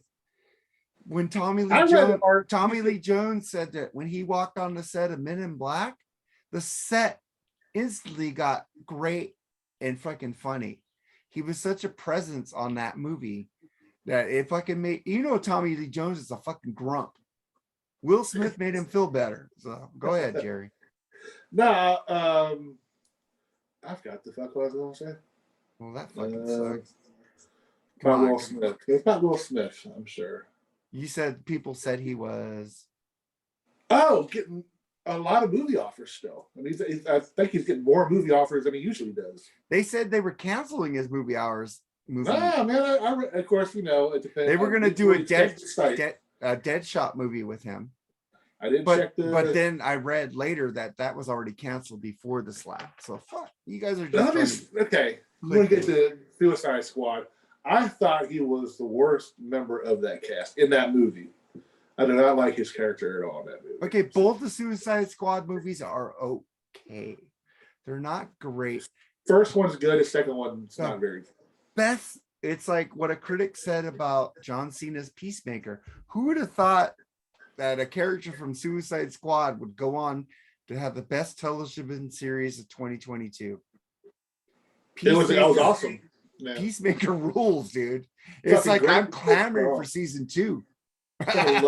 When Tommy Lee Jones said that when he walked on the set of Men in Black, the set instantly got great and fucking funny. He was such a presence on that movie that it fucking made, Tommy Lee Jones is a fucking grump. Will Smith made him feel better. So go ahead, Jerry. No, I forgot the fuck what I was going to say. Well, that fucking sucks. Not Will Smith. It's not Will Smith, I'm sure. You said people said he was. Oh, getting a lot of movie offers still. I mean, I think he's getting more movie offers than he usually does. They said they were canceling his movie hours. Ah, man, of course, it depends. They were going to do a Deadshot movie with him. I didn't check but then I read later that was already canceled before the slap. So fuck, you guys are just okay. We're going to get to Suicide Squad. I thought he was the worst member of that cast in that movie. I do not like his character at all in that movie. Okay, both the Suicide Squad movies are okay. They're not great. First one's good. The second one's not very good. it's like what a critic said about John Cena's Peacemaker. Who would have thought that a character from Suicide Squad would go on to have the best television series of 2022? It was awesome. Yeah. Peacemaker rules, dude. It's like I'm clamoring for season 2. I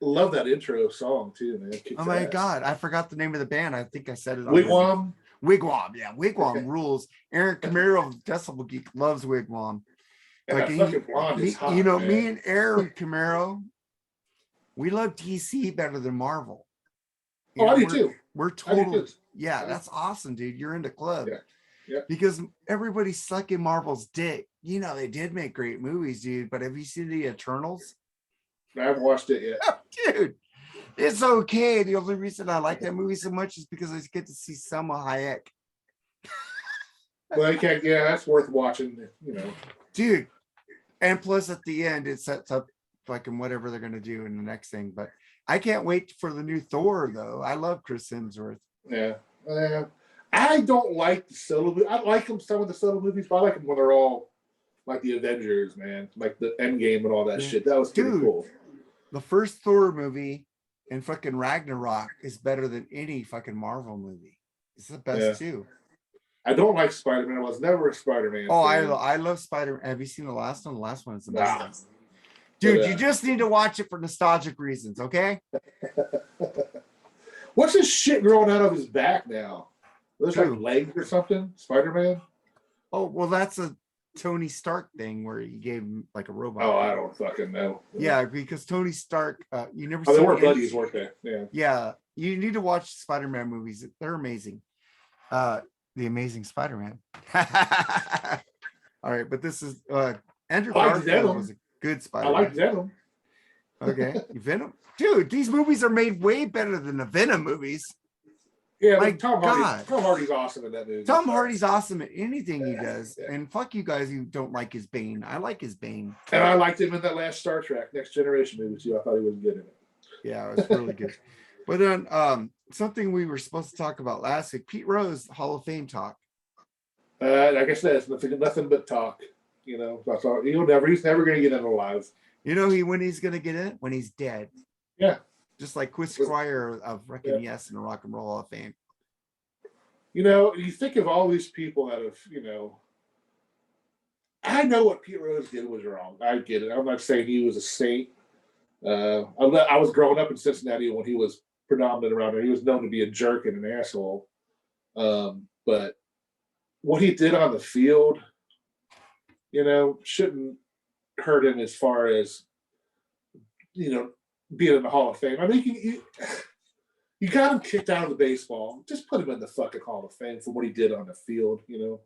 love that intro song too, man. Oh my god, I forgot the name of the band. I think I said it. Wigwam. Yeah, Wigwam rules. Aaron Camaro of Decibel Geek loves Wigwam. Like hot, you know, man. me and Aaron Camaro, we love DC better than Marvel. Oh, I do too. We're total. Yeah, that's awesome, dude. You're in the club. Yeah. Because everybody's sucking Marvel's dick. You know, they did make great movies, dude. But have you seen the Eternals? I haven't watched it yet. Dude, it's okay. The only reason I like that movie so much is because I get to see Selma Hayek. Well, that's worth watching, you know. Dude. And plus at the end, it sets up fucking whatever they're going to do in the next thing. But I can't wait for the new Thor, though. I love Chris Hemsworth. Yeah. I don't like the solo movies. I like them, some of the solo movies, but I like them when they're all like the Avengers, man. Like the Endgame and all that shit. That was pretty cool. The first Thor movie and fucking Ragnarok is better than any fucking Marvel movie. It's the best too. I don't like Spider-Man. I was never a Spider-Man fan. I love Spider-Man. Have you seen the last one? The last one is the best. Dude, you just need to watch it for nostalgic reasons, okay? What's this shit growing out of his back now? There's like legs or something? Spider-Man? Oh, well, that's a Tony Stark thing where he gave him like a robot. Oh, I don't fucking know. Yeah, because Tony Stark, you never. They were buddies, weren't they? Yeah. Yeah, you need to watch Spider-Man movies. They're amazing. The Amazing Spider-Man. All right, but this is Andrew Garfield was a good Spider-Man. I like Venom. Okay, Venom, dude. These movies are made way better than the Venom movies. Yeah, like Tom Hardy's awesome in that movie. Tom Hardy's awesome at anything he does. Yeah. And fuck you guys who don't like his Bane. I like his Bane. And I liked him in that last Star Trek Next Generation movie too. I thought he was good in it. Yeah, it was really good. But then something we were supposed to talk about last week, Pete Rose Hall of Fame talk. Like I said, it's nothing but talk. You know, that's all. He's never gonna get in alive. You know when he's gonna get in? When he's dead. Yeah. Just like Chris Squire of Reckon Yes in the Rock and Roll Hall of Fame. You know, you think of all these people that have, you know, I know what Pete Rose did was wrong. I get it. I'm not saying he was a saint. I was growing up in Cincinnati when he was predominant around there. He was known to be a jerk and an asshole. But what he did on the field, you know, shouldn't hurt him as far as, you know, being in the Hall of Fame. I mean, you got him kicked out of the baseball. Just put him in the fucking Hall of Fame for what he did on the field, you know.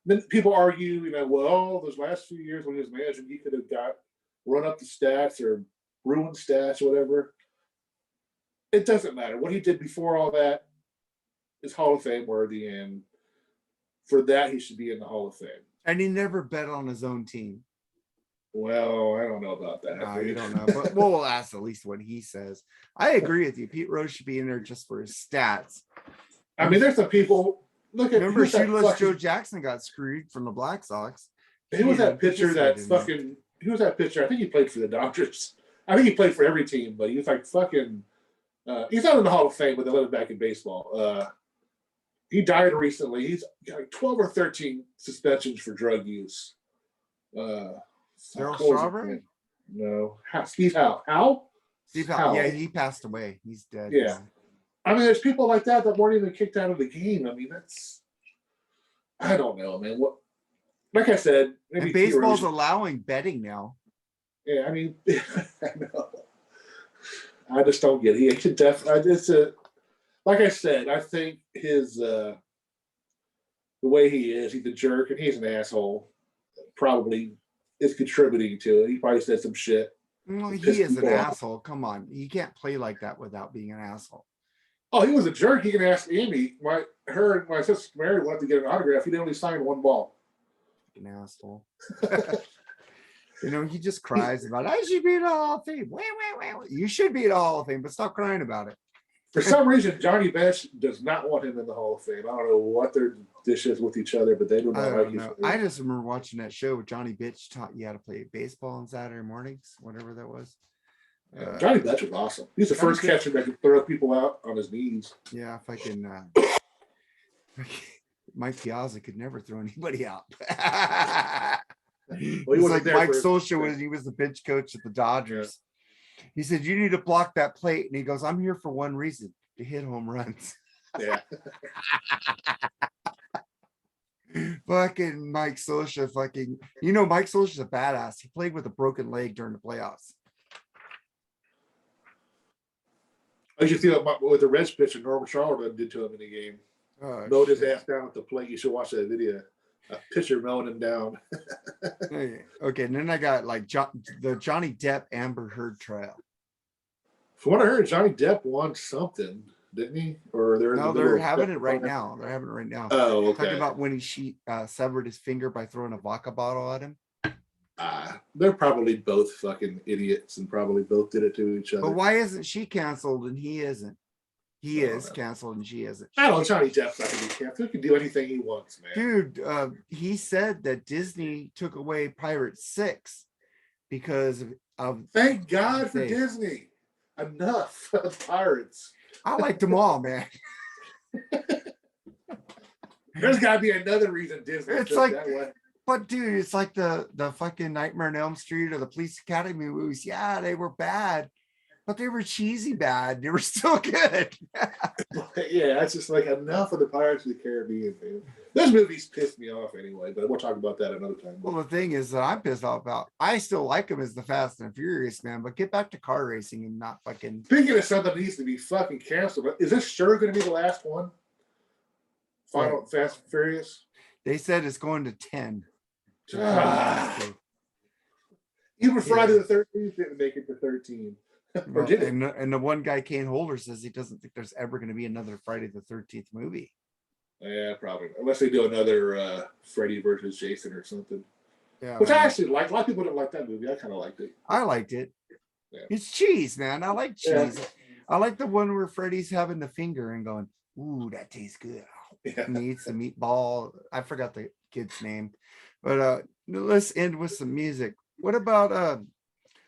Then people argue, you know, well, those last few years when he was managing, he could have run up the stats or ruined stats or whatever. It doesn't matter. What he did before all that is Hall of Fame worthy, and for that, he should be in the Hall of Fame. And he never bet on his own team. Well, I don't know about that. No, you don't know, but we'll ask at least what he says. I agree with you. Pete Rose should be in there just for his stats. I mean, there's some people. Remember, Shoeless Joe Jackson got screwed from the Black Sox. Who was that pitcher that fucking? Who was that pitcher? I think he played for the Dodgers. I think he played for every team, but he was like fucking. He's not in the Hall of Fame, but they let him back in baseball. He died recently. He's got like 12 or 13 suspensions for drug use. Darryl Strawberry? No. Steve Howe. Howe? Steve Howe. Yeah, he passed away. He's dead. Yeah. I mean, there's people like that weren't even kicked out of the game. I mean, I don't know, man. What? Like I said, maybe baseball's allowing betting now. Yeah, I mean, I know. I just don't get it. He should definitely. Like I said, I think the way he is, he's a jerk and he's an asshole. Probably is contributing to it. He probably said some shit. Well, he is an asshole. Come on, you can't play like that without being an asshole. Oh, he was a jerk. You can ask Amy. Her and my sister Mary wanted to get an autograph. He only signed one ball. An asshole. You know, he just cries about, I should be in the Hall of Fame. Wait. You should be in the Hall of Fame, but stop crying about it. For some reason, Johnny Bench does not want him in the Hall of Fame. I don't know what their dish is with each other, but they do I not like don't each know. other. I just remember watching that show with Johnny Bitch taught you how to play baseball on Saturday mornings, whatever that was. Johnny Bench was awesome. He's the first catcher that could throw people out on his knees. Yeah, if I can. Mike Piazza could never throw anybody out. Well, he It's wasn't like there Mike for his- Solskjaer when he was the bench coach at the Dodgers. He said, "You need to block that plate," and he goes, "I'm here for one reason: to hit home runs." Yeah. Fucking Mike Solskjaer, fucking, Mike Solskjaer's a badass. He played with a broken leg during the playoffs. I should see what the Reds pitcher Norman Charlton did to him in the game. Oh, Mowed his shit. ass down at the plate. You should watch that video. A pitcher mowing him down. Okay, and then I got like the Johnny Depp Amber Heard trial. From what I heard, Johnny Depp won something, didn't he? Or they're in the No, middle they're of having it right now. They're having it right now. Oh, okay. Talking about when he severed his finger by throwing a vodka bottle at him. They're probably both fucking idiots and probably both did it to each other. But why isn't she canceled and he isn't? He I don't is know. canceled and she isn't. I don't know. Johnny Depp's not going to be canceled. He can do anything he wants, man. Dude, he said that Disney took away Pirate 6 because of Thank God for Hey. Disney. Enough of pirates. I liked them all, man. There's got to be another reason Disney It's took like- that way. But dude, it's like the fucking Nightmare on Elm Street or the Police Academy movies. Yeah, they were bad, but they were cheesy bad. They were still good. Yeah, it's just like enough of the Pirates of the Caribbean, man. Those movies pissed me off anyway, but we'll talk about that another time. Well, the thing is that I'm pissed off about. I still like them as the Fast and Furious, man. But get back to car racing and not fucking. Speaking of something that needs to be fucking canceled, is this sure going to be the last one? Final Fast and Furious? They said it's going to 10. Even Friday the 13th didn't make it to 13. Or Well, did it? and the one guy, Kane Holder, says he doesn't think there's ever going to be another Friday the 13th movie. Yeah, probably. Unless they do another Freddy versus Jason or something. Yeah, Which I man. actually like. A lot of people didn't like that movie. I kind of liked it. I liked it. Yeah. It's cheese, man. I like Yeah. cheese. I like the one where Freddy's having the finger and going, "Ooh, that tastes good." Yeah. And he eats the meatball. I forgot the kid's name, but let's end with some music. What about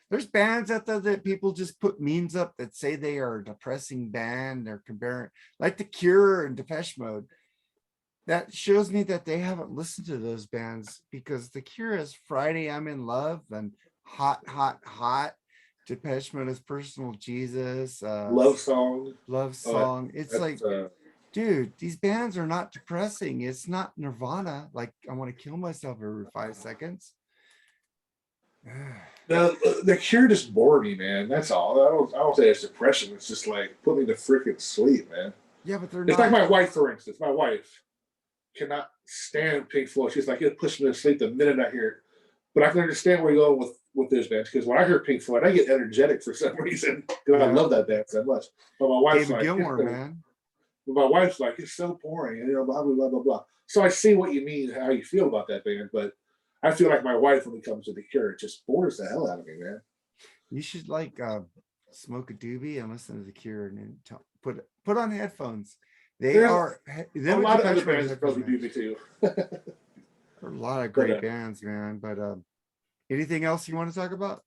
there's bands out there that people just put memes up that say they are a depressing band. They're comparing like The Cure and Depeche Mode. That shows me that they haven't listened to those bands, because The Cure is Friday I'm in Love and Hot, Hot, Hot. Depeche Mode is Personal Jesus. Love song. Love Song. It's That's, like, dude, these bands are not depressing. It's not Nirvana. Like, I want to kill myself every 5 seconds. the Cure just bore me, man. That's all. I don't say it's depression. It's just like put me to freaking sleep, man. Yeah, but they're It's not. like my wife, for instance. My wife cannot stand Pink Floyd. She's like, it puts me to sleep the minute I hear it. But I can understand where you're going with this band, because when I hear Pink Floyd, I get energetic for some reason, because I Yeah. love that band so much. But my wife's David like, Gilmour, it's so- man. but my wife's like, it's so boring, and blah blah blah blah blah. So I see what you mean, how you feel about that band, but I feel like my wife, when it comes to The Cure, it just bores the hell out of me, man. You should like smoke a doobie and listen to The Cure and then put on headphones. They There's are A them lot with of other Depeche Mode bands have probably been do me too. there are a lot of great But, bands, man. But anything else you want to talk about?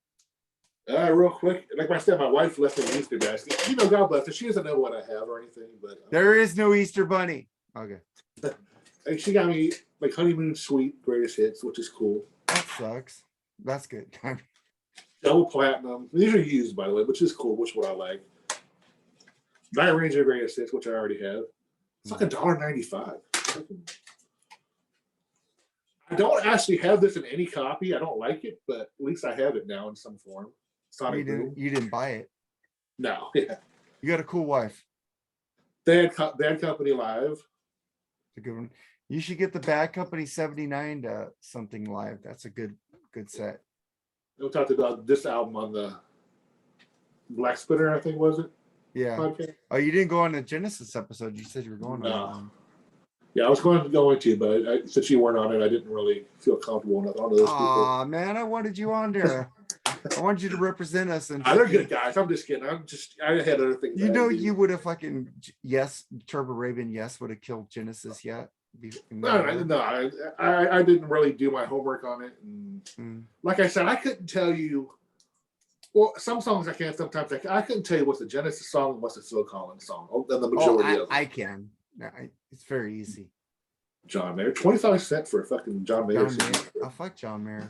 Real quick, like I said, my wife left me an Easter basket. God bless her. She doesn't know what I have or anything, but There is no Easter Bunny. Okay, like, she got me like Honeymoon Suite Greatest Hits, which is cool. that sucks. That's good. Double platinum. These are used, by the way, which is cool, which what I like. Night Ranger Greatest Hits, which I already have. It's like $1.95. I don't actually have this in any copy. I don't like it, but at least I have it now in some form. You Sonic Boom. didn't buy it. No. Yeah. You got a cool wife. Bad Company Live. It's a good one. You should get the Bad Company 79 to something live. That's a good set. We talked about this album on the Black Spinner, I think, was it? Yeah. Podcast? Oh, you didn't go on the Genesis episode. You said you were going on No. that one. Yeah, I was going to go into, but since you weren't on it, I didn't really feel comfortable enough. All those people. Aw, man, I wanted you on there. I want you to represent us. And They're good guys. I'm just kidding. I had other things. You know, you would have fucking Turbo Raven would have killed Genesis yet. No, I didn't really do my homework on it. And like I said, I couldn't tell you. Well, some songs I can. Sometimes I couldn't tell you what's the Genesis song and what's the Phil Collins song. The majority of them. I can. It's very easy. John Mayer, 25 cents for a fucking John Mayer. Oh, fuck John Mayer.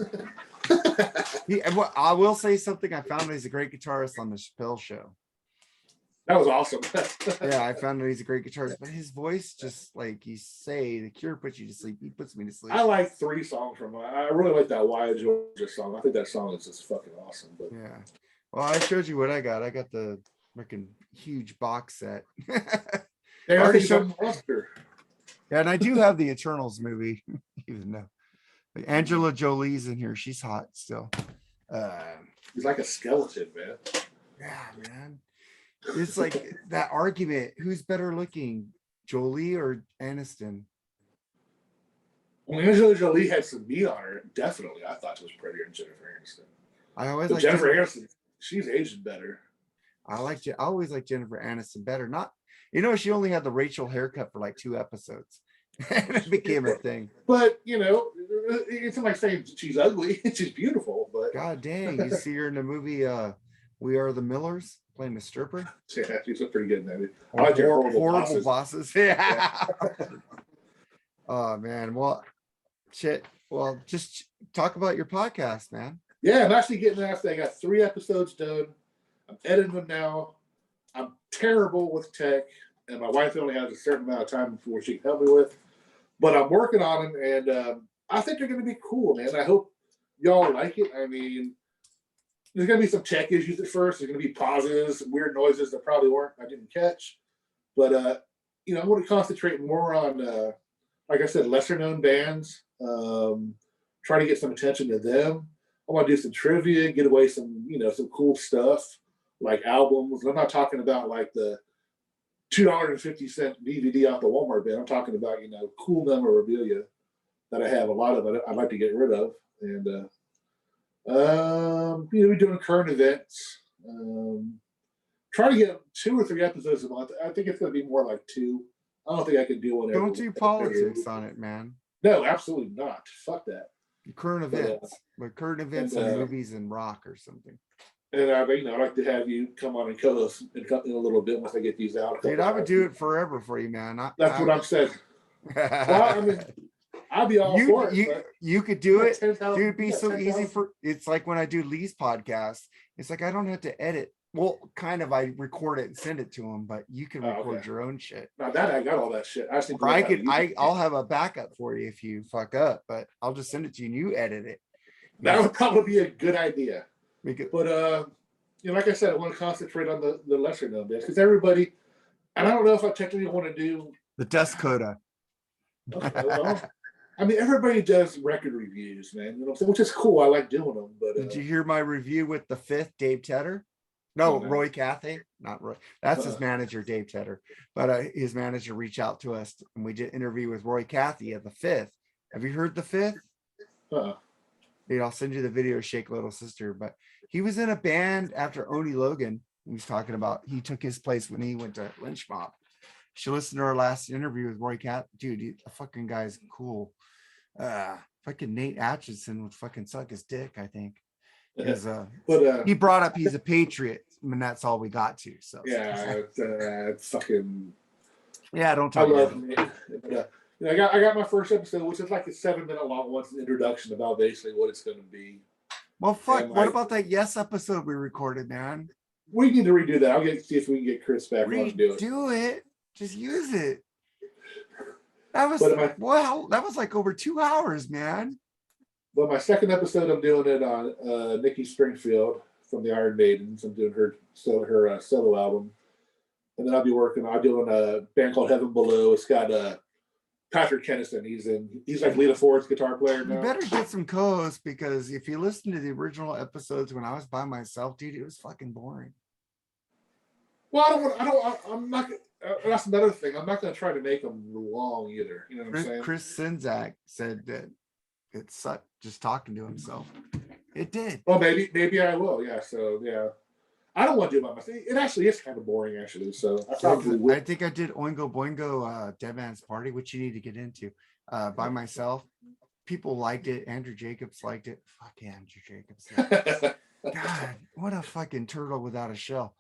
I will say something. I found he's a great guitarist on the Chappelle Show. That was awesome. Yeah, I found that he's a great guitarist, but his voice, just like you say, The Cure puts you to sleep. He puts me to sleep. I like 3 songs from him. I really like that Why Georgia song. I think that song is just fucking awesome. But yeah, well, I showed you what I got. I got the freaking huge box set. I already showed. Yeah, and I do have the Eternals movie, even though Angela Jolie's in here. She's hot still. He's like a skeleton, man. Yeah, man. It's like that argument. Who's better looking, Jolie or Aniston? Well, Angela Jolie had some meat on her. Definitely. I thought she was prettier than Jennifer Aniston. I always like Jennifer Aniston. She's aged better. I always like Jennifer Aniston better. Not, she only had the Rachel haircut for like 2 episodes. And it became a thing. But it's not like saying she's ugly. She's beautiful. But God dang, you see her in the movie We Are the Millers playing the stripper. Yeah, she's pretty good in that. I like horrible bosses. Yeah. Oh man. Well, shit. Well, just talk about your podcast, man. Yeah, I'm actually getting after. I got 3 episodes done. I'm editing them now. I'm terrible with tech, and my wife only has a certain amount of time before she can help me with. But I'm working on them, and I think they're going to be cool, man. I hope y'all like it. I mean, there's going to be some tech issues at first. There's going to be pauses, weird noises that probably I didn't catch. But, I'm going to concentrate more on, like I said, lesser-known bands. Try to get some attention to them. I want to do some trivia, get away some cool stuff, like albums. I'm not talking about, like, the $2.50 DVD off the Walmart bin. I'm talking about, cool memorabilia that I have a lot of it. I'd like to get rid of. And, we're doing current events. Try to get 2 or 3 episodes a month. I think it's going to be more like 2. I don't think I can do one. Don't do politics on it, man. No, absolutely not. Fuck that. Current events, current events and movies and rock or something. And I'd like to have you come on and co-host in a little bit once I get these out. Dude, I would do it forever for you, man. That's what I'm saying. Well, I mean, I'd be all for it. You could do it. Dude, it'd be so easy it's like when I do Lee's podcast. It's like I don't have to edit. Well, kind of, I record it and send it to him, but you can record your own shit. Now that I got all that shit. I'll have a backup for you if you fuck up, but I'll just send it to you and you edit it. That would probably be a good idea. But like I said, I want to concentrate on the lesser known bands because everybody, and I don't know if I technically want to do the Dust Coda. Okay, well, I mean, everybody does record reviews, man. Which is cool. I like doing them. But did you hear my review with the 5th, Dave Tedder? No, Roy Cathy, not Roy. That's his manager, Dave Tedder. But his manager reached out to us, and we did an interview with Roy Cathy at the 5th. Have you heard the 5th? Dude, I'll send you the video, Shake Little Sister. But he was in a band after Oni Logan. He was talking about he took his place when he went to Lynch Mob. You should listen to our last interview with Roy Cathy. Dude, the fucking guy's cool. Fucking Nate Atchison would fucking suck his dick, I think. Because he brought up he's a patriot, and that's all we got to. So fucking don't talk about it. I got my first episode, which is like a 7-minute long one. It's an introduction about basically what it's going to be. Well, fuck. And what about that Yes episode we recorded, man? We need to redo that. I'll see if we can get Chris back on and do it. Do it. Just use it. That was that was like over 2 hours, man. But my second episode, I'm doing it on Nikki Springfield from the Iron Maidens. I'm doing her solo album, and then I'll doing a band called Heaven Below. It's got Patrick Kennison. He's like Lita Ford's guitar player now. You better get some co-hosts because if you listen to the original episodes when I was by myself, dude, it was fucking boring. Well, I'm not. That's another thing. I'm not going to try to make them long either. You know what I'm saying? Chris Czynszak said that it sucked just talking to himself. It did. Well, maybe I will. Yeah. So yeah, I don't want to do it by myself. It actually is kind of boring, actually. So I probably I would. think I did Oingo Boingo Dead Man's Party, which you need to get into by myself. People liked it. Andrew Jacobs liked it. Fuck yeah, Andrew Jacobs. God, what a fucking turtle without a shell.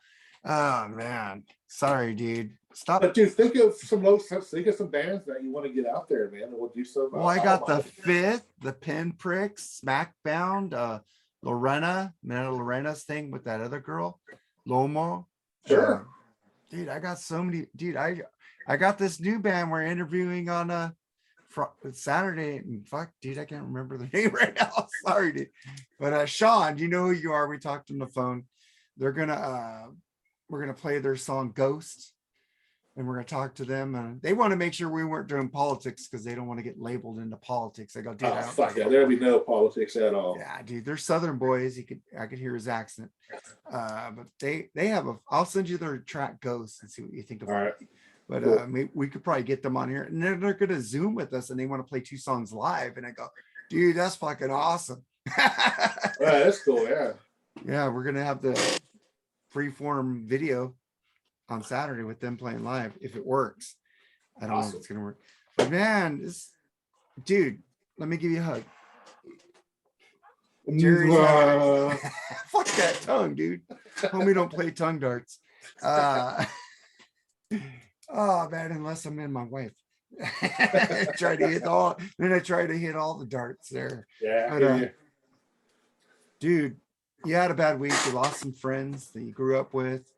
Oh man. Sorry, dude. Stop. But dude, think of some bands that you want to get out there, man, and we'll do some. Well, I got the Fifth, the Pinpricks, Smackbound, Lorena's thing with that other girl, Lomo. Sure. Dude, I got so many. Dude, I got this new band we're interviewing on Saturday, and fuck, dude, I can't remember the name right now. Sorry, dude. But Sean, you know who you are. We talked on the phone. They're gonna we're gonna play their song Ghost, and we're gonna talk to them. And they want to make sure we weren't doing politics because they don't want to get labeled into politics. I go, dude, oh fuck yeah, there'll be no politics at all. Yeah, dude, they're Southern boys. I could hear his accent. But they have I'll send you their track Ghost and see what you think about it. But cool. We could probably get them on here, and then they're gonna Zoom with us, and they want to play 2 songs live. And I go, dude, that's fucking awesome. That's cool. Yeah. Yeah, we're gonna have the freeform video on Saturday with them playing live if it works. I don't know if it's gonna work, but man, dude, let me give you a hug. Jerry's fuck that tongue, dude. Homie, don't play tongue darts. Oh man, unless I'm in my wife. Try to hit all, then I try to hit all the darts there. Yeah. But, dude, you had a bad week. You lost some friends that you grew up with.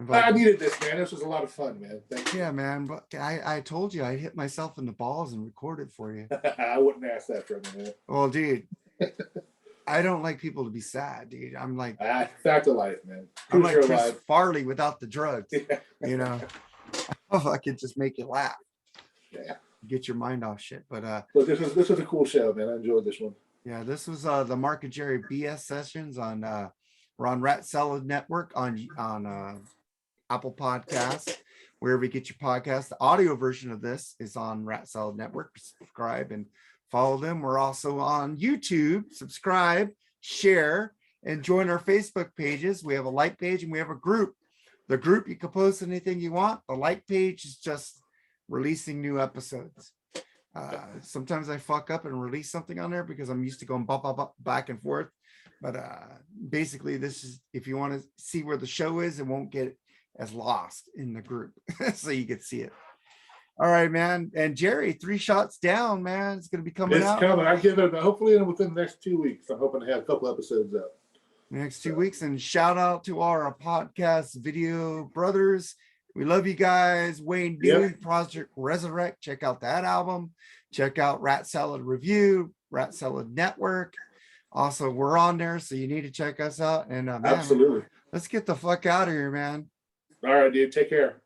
But, I needed this, man. This was a lot of fun, man. Thank you. Yeah, man. But I told you I hit myself in the balls and recorded for you. I wouldn't ask that from you, man. Well, dude, I don't like people to be sad, dude. I'm like fact of life, man. I'm like Chris Farley without the drugs. You know, I could just make you laugh. Yeah. Get your mind off shit. But this was a cool show, man. I enjoyed this one. Yeah, this was the Mark and Jerry BS sessions on we're on Rat Salad Network on Apple Podcasts, wherever you get your podcast. The audio version of this is on Rat Salad Network. Subscribe and follow them. We're also on YouTube. Subscribe, share, and join our Facebook pages. We have a like page and we have a group. The group, you can post anything you want. The like page is just releasing new episodes. Sometimes I fuck up and release something on there because I'm used to going back and forth. But basically, this is if you want to see where the show is, it won't get as lost in the group, so you can see it. All right, man. And Jerry, 3 Shots Down, man, it's going to be coming out. It's coming. I give it hopefully within the next 2 weeks. I'm hoping to have a couple episodes out. Next 2 weeks. And shout out to our podcast video brothers. We love you guys. Wayne Dewey, Project Resurrect. Check out that album. Check out Rat Salad Review, Rat Salad Network. Also, we're on there, so you need to check us out. And man, absolutely. Let's get the fuck out of here, man. All right, dude. Take care.